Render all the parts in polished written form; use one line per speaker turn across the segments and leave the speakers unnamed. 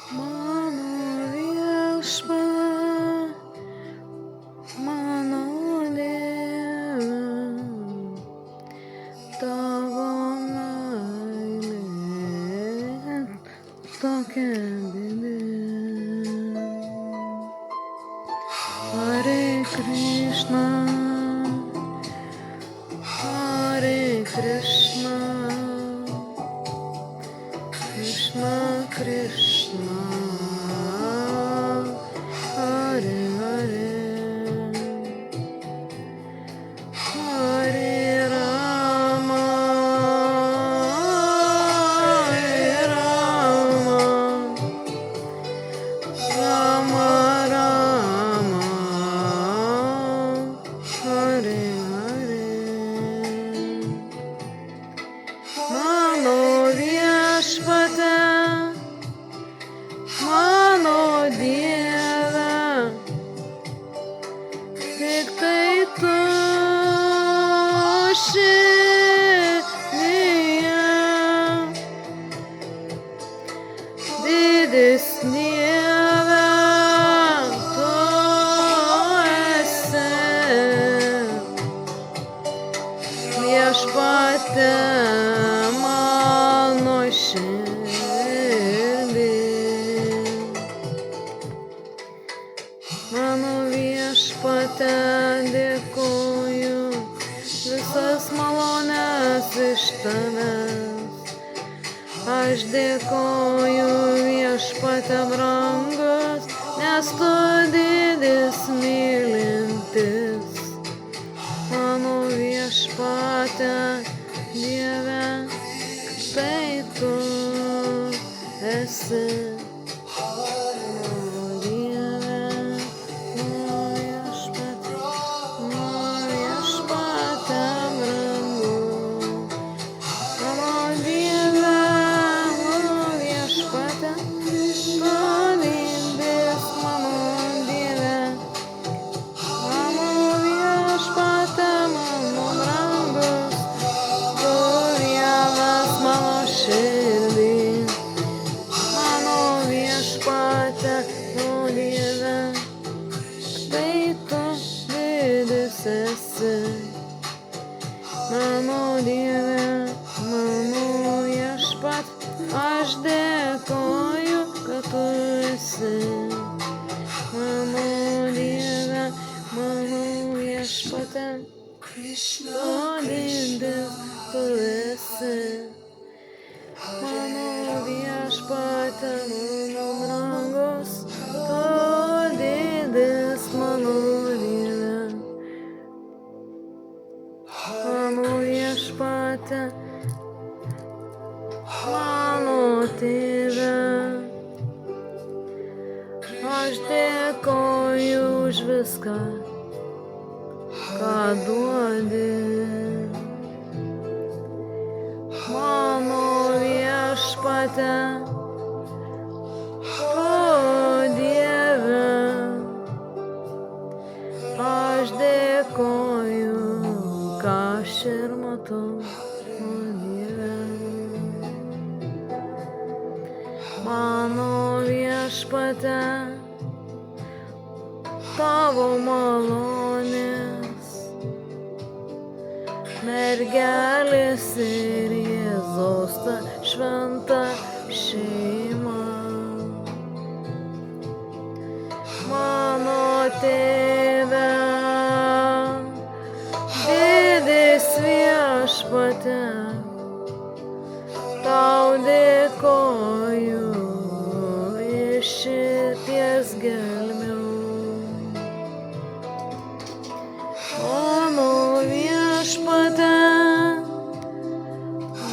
Mano viešpatie, mano Dieve, tavo meilė tokia didelė. Hare Krishna, Hare Krishna, Krishna Krishna, Hare Hare, Hare Rama, Hare Rama, Rama Rama, Hare Hare. Mano viešpatie, mano Dieve, tik tai tu širdyje, didis Dieve, tu esi, viešpatie mano širdį. Mano viešpatie, dėkoju visas malones iš tavęs. Aš dėkoju viešpatie brangus, nes tu didis mylintis. Mano viešpatie Dieve, tai tu esi. Mano Dieve, mano viešpatie brangu. Mano Dieve, mano viešpatie, tu didis, mano Dieve. Mano viešpatie, mano brangus, tu vienas mano širdį. Mano viešpatie, mano Dieve, tai tu didis esi. Mano Dieve, mano viešpatie, aš dėkoju, kad tu esi. Mano Dieve, mano viešpatie, tu didis tu esi. Mano viešpatie, mano brangus, tu didis, mano Dieve. Mano viešpatie, mano Tėve, aš dėkoju už viską, ką duodi. Mano viešpatie, tu Dieve, aš dėkoju, ką aš ir matau, o Dieve. Mano viešpatie, tavo malonės, mergelės ir Jėzaus ta šventa šeima. Mano Tėve, didis viešpatie, tau dėkoju iš širdies gelmių. Mano viešpatie,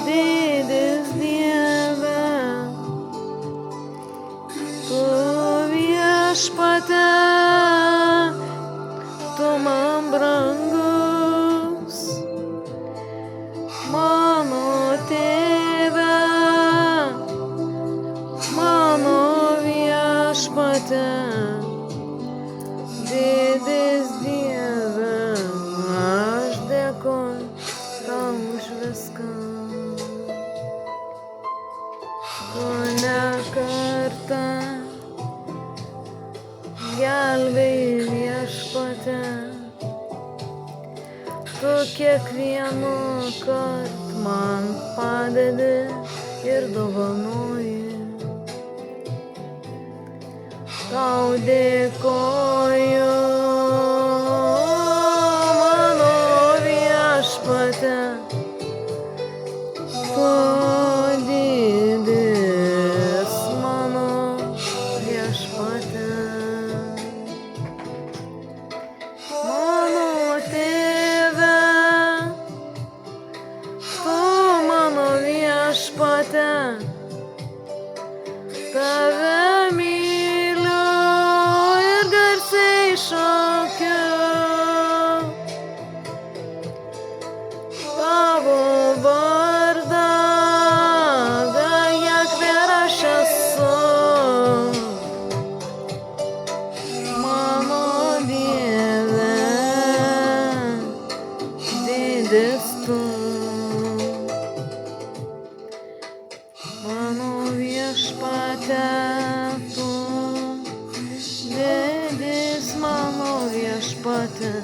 didis Dieve, tu viešpatie, tu man brangus. Mano Tėve, mano viešpatie, didis Dieve, aš dėkoju tau už viską. Tu ne kartą gelbėji Viešpatie, tu kiekvienu kart man padedi ir dovanoji. Tau dėkoju, mano Viešpatie, tu didis mano Viešpatie. Mano Tėve, tu mano Viešpatie, tave myliu ir garsiai šaukiu. Tavo vardą, Jahve, aš esu. Mano Dieve, didis tu. Mano Viešpatie, tu didis mano Viešpatie.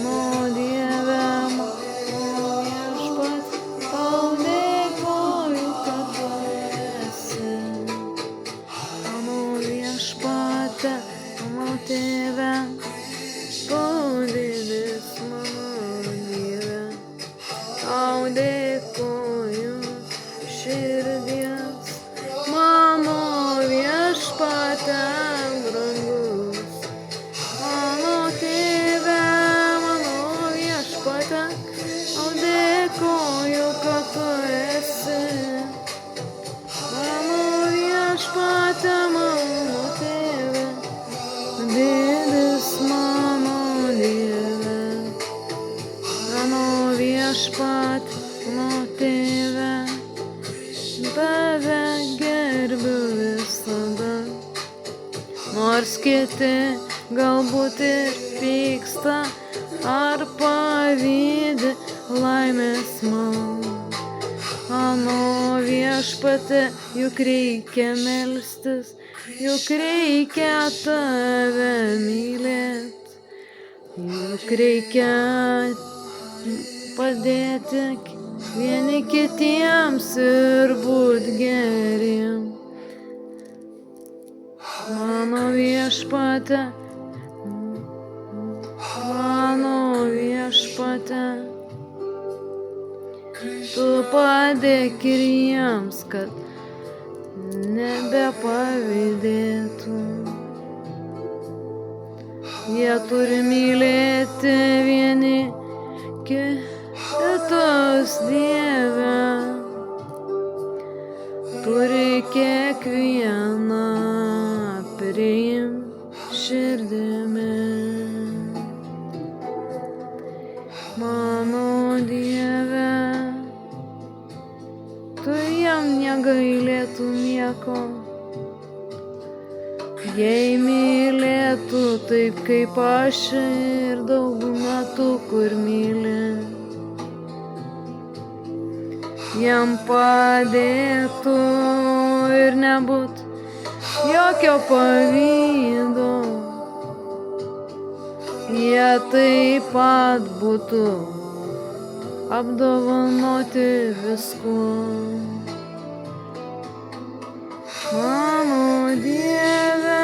Mano Dieve, mano Viešpatie, tau dėkoju, kad tu esi. Mano Viešpatie, mano Tėve, tu didis mano Dieve. Tau dėkoju širdies, mano Viešpatie brangus. Mano Tėve, mano Viešpatie, tau dėkoju, kad tu esi. Mano Viešpatie, mano Tėve, didis mano Dieve. Mano Viešpatie, mano Tėve, tave gerbiu visada. Nors kiti galbūt ir pyksta ar pavydi laimės man. Mano Viešpatie, juk reikia melstis, juk reikia tave mylėt, juk reikia padėti vieni kitiems ir būt geriem. Mano Viešpatie, mano Viešpatie, tu padėk ir jiems, kad nebepavydėtų. Jie turi mylėti vieni kitus, Dieve, turi kiekvieną priimt širdimi. Mano Dieve, tu jam negailėtų nieko, jei mylėtų taip kaip aš ir daug metų kur myli. Jam padėtų ir nebūt jokio pavydo, jie taip pat būtų apdovanoti viskuo. Mano Dieve,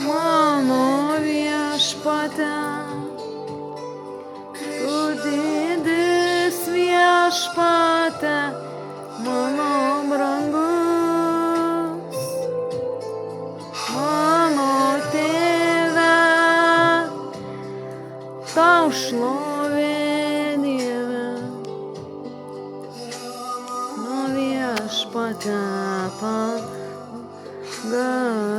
mano Viešpatie, tu didis Viešpatie, mano brangus. Mano Tėve, tau šlovė, Dieve. Viešpatie, tau garbė.